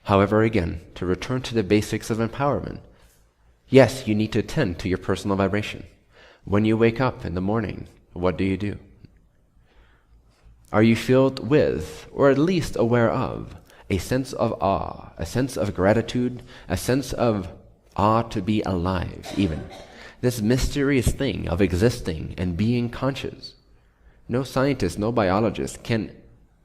However, again, to return to the basics of empowerment, yes, you need to attend to your personal vibration. When you wake up in the morning, what do? Are you filled with, or at least aware of, a sense of awe, a sense of gratitude, a sense of awe to be alive, even? This mysterious thing of existing and being conscious. No scientist, no biologist can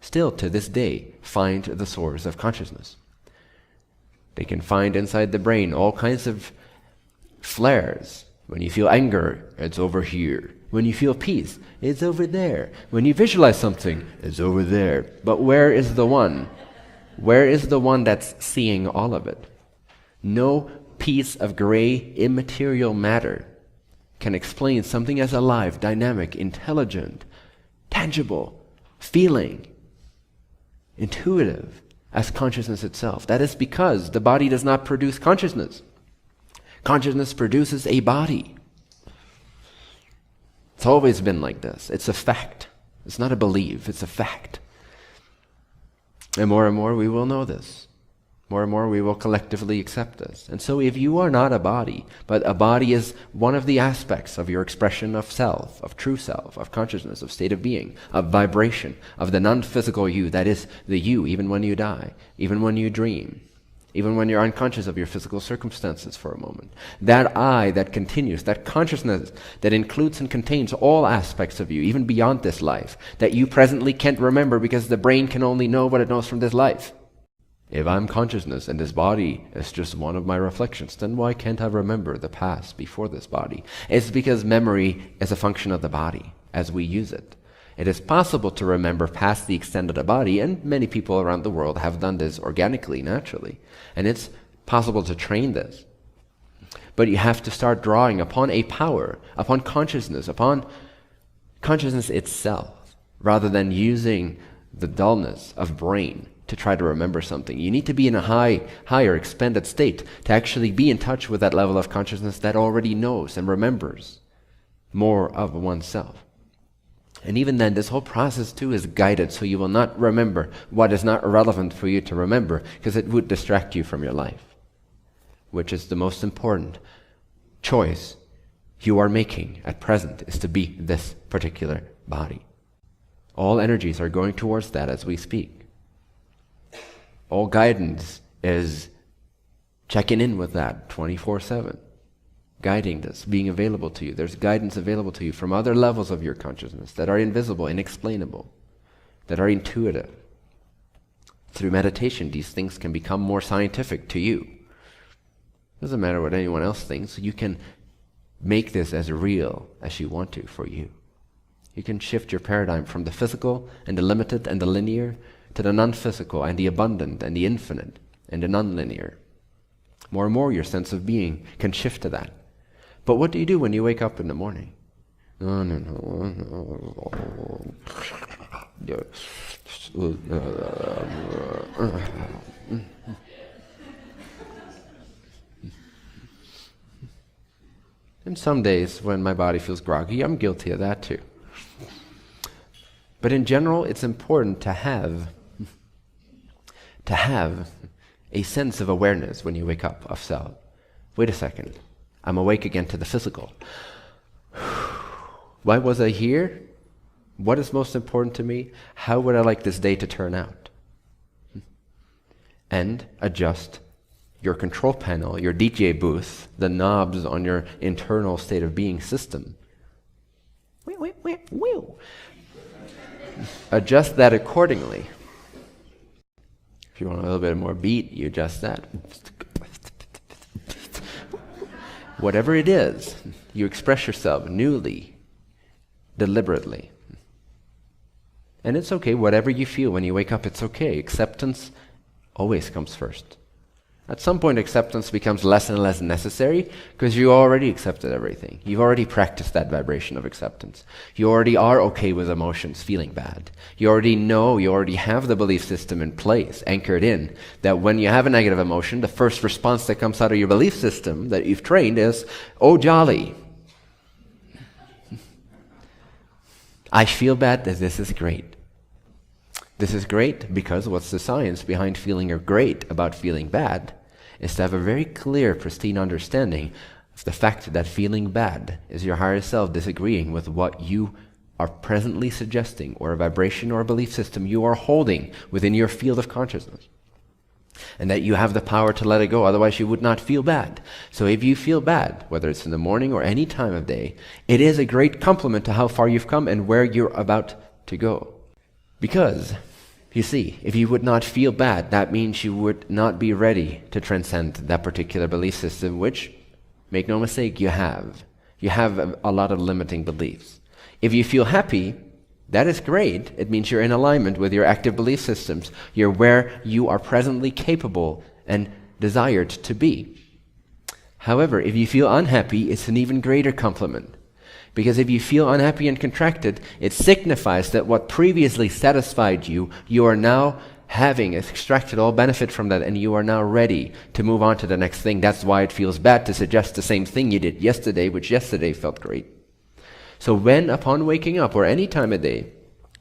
still to this day find the source of consciousness. They can find inside the brain all kinds of flares. When you feel anger, it's over here. When you feel peace, it's over there. When you visualize something, it's over there. But where is the one? Where is the one that's seeing all of it? No piece of gray, immaterial matter can explain something as alive, dynamic, intelligent, tangible, feeling, intuitive as consciousness itself. That is because the body does not produce consciousness. Consciousness produces a body. It's always been like this. It's a fact. It's not a belief, it's a fact. And more we will know this. More and more we will collectively accept this. And so if you are not a body, but a body is one of the aspects of your expression of self, of true self, of consciousness, of state of being, of vibration, of the non-physical you, that is the you even when you die, even when you dream, even when you're unconscious of your physical circumstances for a moment. That I that continues, that consciousness that includes and contains all aspects of you, even beyond this life, that you presently can't remember because the brain can only know what it knows from this life. If I'm consciousness and this body is just one of my reflections, then why can't I remember the past before this body? It's because memory is a function of the body as we use it. It is possible to remember past the extent of the body, and many people around the world have done this organically, naturally. And it's possible to train this. But you have to start drawing upon a power, upon consciousness itself, rather than using the dullness of brain to try to remember something. You need to be in a higher, expanded state to actually be in touch with that level of consciousness that already knows and remembers more of oneself. And even then, this whole process too is guided, so you will not remember what is not relevant for you to remember, because it would distract you from your life, which is the most important choice you are making at present, is to be this particular body. All energies are going towards that as we speak. All guidance is checking in with that 24/7. Guiding this, being available to you. There's guidance available to you from other levels of your consciousness that are invisible, inexplainable, that are intuitive. Through meditation, these things can become more scientific to you. Doesn't matter what anyone else thinks. You can make this as real as you want to for you. You can shift your paradigm from the physical and the limited and the linear to the non-physical and the abundant and the infinite and the non-linear. More and more your sense of being can shift to that. But what do you do when you wake up in the morning? And some days when my body feels groggy, I'm guilty of that too. But in general, it's important to have a sense of awareness when you wake up of self. Wait a second, I'm awake again to the physical. Why was I here? What is most important to me? How would I like this day to turn out? And adjust your control panel, your DJ booth, the knobs on your internal state of being system. Adjust that accordingly. If you want a little bit more beat, you adjust that. Whatever it is, you express yourself newly, deliberately. And it's okay, whatever you feel when you wake up, it's okay. Acceptance always comes first. At some point, acceptance becomes less and less necessary because you already accepted everything. You've already practiced that vibration of acceptance. You already are okay with emotions feeling bad. You already know, you already have the belief system in place, anchored in, that when you have a negative emotion, the first response that comes out of your belief system that you've trained is, oh jolly. I feel bad, that this is great. This is great because what's the science behind feeling great about feeling bad is to have a very clear, pristine understanding of the fact that feeling bad is your higher self disagreeing with what you are presently suggesting, or a vibration or a belief system you are holding within your field of consciousness. And that you have the power to let it go, otherwise you would not feel bad. So if you feel bad, whether it's in the morning or any time of day, it is a great compliment to how far you've come and where you're about to go. Because, you see, if you would not feel bad, that means you would not be ready to transcend that particular belief system, which, make no mistake, you have. You have a lot of limiting beliefs. If you feel happy, that is great. It means you're in alignment with your active belief systems. You're where you are presently capable and desired to be. However, if you feel unhappy, it's an even greater compliment. Because if you feel unhappy and contracted, it signifies that what previously satisfied you, you are now having extracted all benefit from that, and you are now ready to move on to the next thing. That's why it feels bad to suggest the same thing you did yesterday, which yesterday felt great. So when, upon waking up, or any time of day,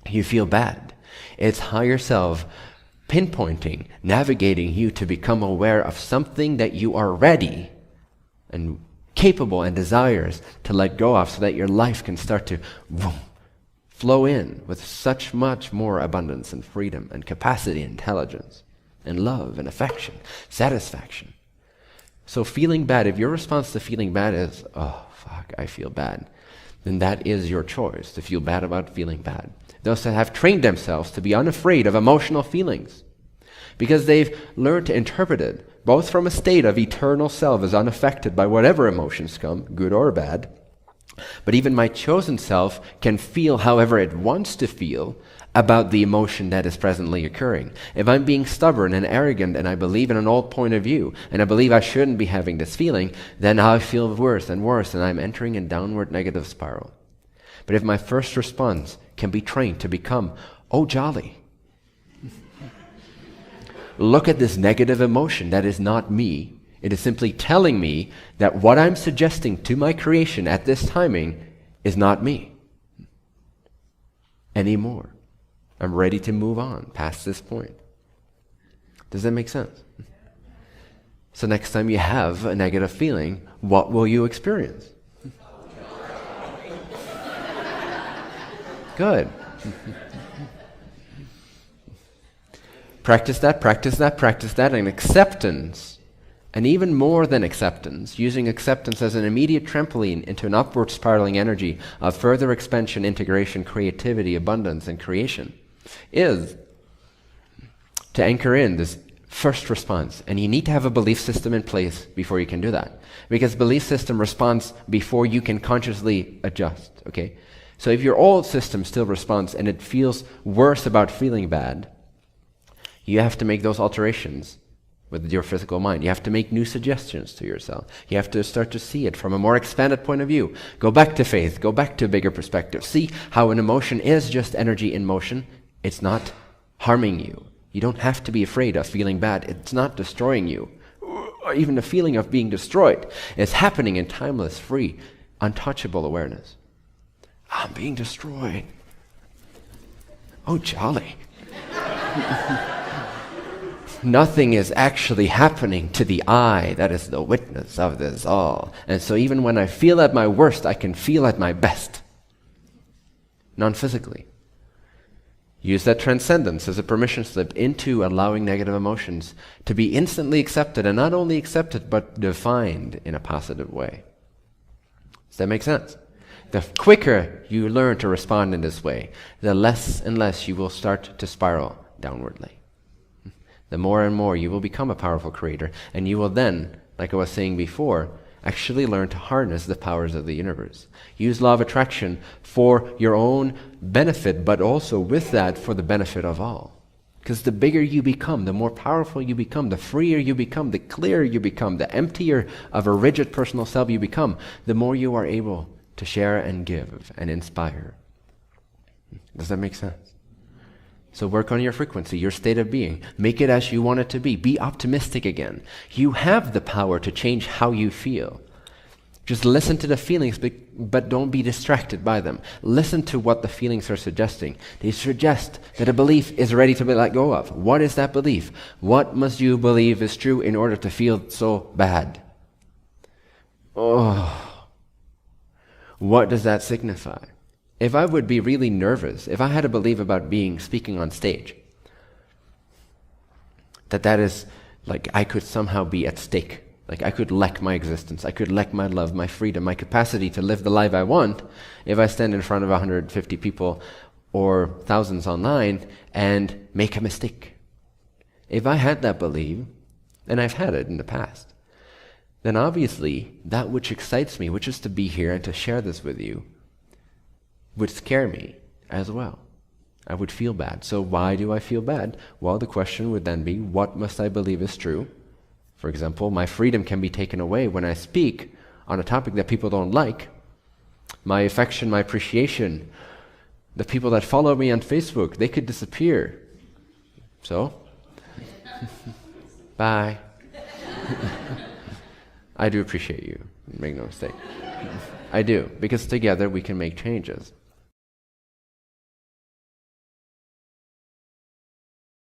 you feel bad, it's higher self pinpointing, navigating you to become aware of something that you are ready and capable and desires to let go of, so that your life can start to flow in with such much more abundance and freedom and capacity, intelligence, and love and affection, satisfaction. So feeling bad, if your response to feeling bad is, oh, fuck, I feel bad, then that is your choice, to feel bad about feeling bad. Those that have trained themselves to be unafraid of emotional feelings, because they've learned to interpret it, both from a state of eternal self as unaffected by whatever emotions come, good or bad, but even my chosen self can feel however it wants to feel about the emotion that is presently occurring. If I'm being stubborn and arrogant and I believe in an old point of view and I believe I shouldn't be having this feeling, then I feel worse and worse and I'm entering a downward negative spiral. But if my first response can be trained to become, oh jolly, look at this negative emotion that is not me. It is simply telling me that what I'm suggesting to my creation at this timing is not me anymore. I'm ready to move on past this point. Does that make sense? So next time you have a negative feeling, what will you experience? Good. Practice that, practice that, practice that, and acceptance. And even more than acceptance, using acceptance as an immediate trampoline into an upward spiraling energy of further expansion, integration, creativity, abundance, and creation, is to anchor in this first response. And you need to have a belief system in place before you can do that. Because belief system responds before you can consciously adjust, okay? So if your old system still responds and it feels worse about feeling bad, you have to make those alterations with your physical mind. You have to make new suggestions to yourself. You have to start to see it from a more expanded point of view. Go back to faith. Go back to a bigger perspective. See how an emotion is just energy in motion. It's not harming you. You don't have to be afraid of feeling bad. It's not destroying you. Or even the feeling of being destroyed. It's happening in timeless, free, untouchable awareness. I'm being destroyed. Oh, jolly. Nothing is actually happening to the I that is the witness of this all. And so even when I feel at my worst, I can feel at my best. Non-physically. Use that transcendence as a permission slip into allowing negative emotions to be instantly accepted, and not only accepted, but defined in a positive way. Does that make sense? The quicker you learn to respond in this way, the less and less you will start to spiral downwardly. The more and more you will become a powerful creator, and you will then, like I was saying before, actually learn to harness the powers of the universe. Use law of attraction for your own benefit, but also with that for the benefit of all. Because the bigger you become, the more powerful you become, the freer you become, the clearer you become, the emptier of a rigid personal self you become, the more you are able to share and give and inspire. Does that make sense? So work on your frequency, your state of being. Make it as you want it to be. Be optimistic again. You have the power to change how you feel. Just listen to the feelings, but don't be distracted by them. Listen to what the feelings are suggesting. They suggest that a belief is ready to be let go of. What is that belief? What must you believe is true in order to feel so bad? Oh, what does that signify? If I would be really nervous, if I had a belief about speaking on stage, that is like I could somehow be at stake. Like I could lack my existence, I could lack my love, my freedom, my capacity to live the life I want if I stand in front of 150 people or thousands online and make a mistake. If I had that belief, and I've had it in the past, then obviously that which excites me, which is to be here and to share this with you, would scare me as well. I would feel bad. So why do I feel bad? Well, the question would then be, what must I believe is true? For example, my freedom can be taken away when I speak on a topic that people don't like. My affection, my appreciation, the people that follow me on Facebook, they could disappear. So, bye. I do appreciate you, make no mistake. I do, because together we can make changes.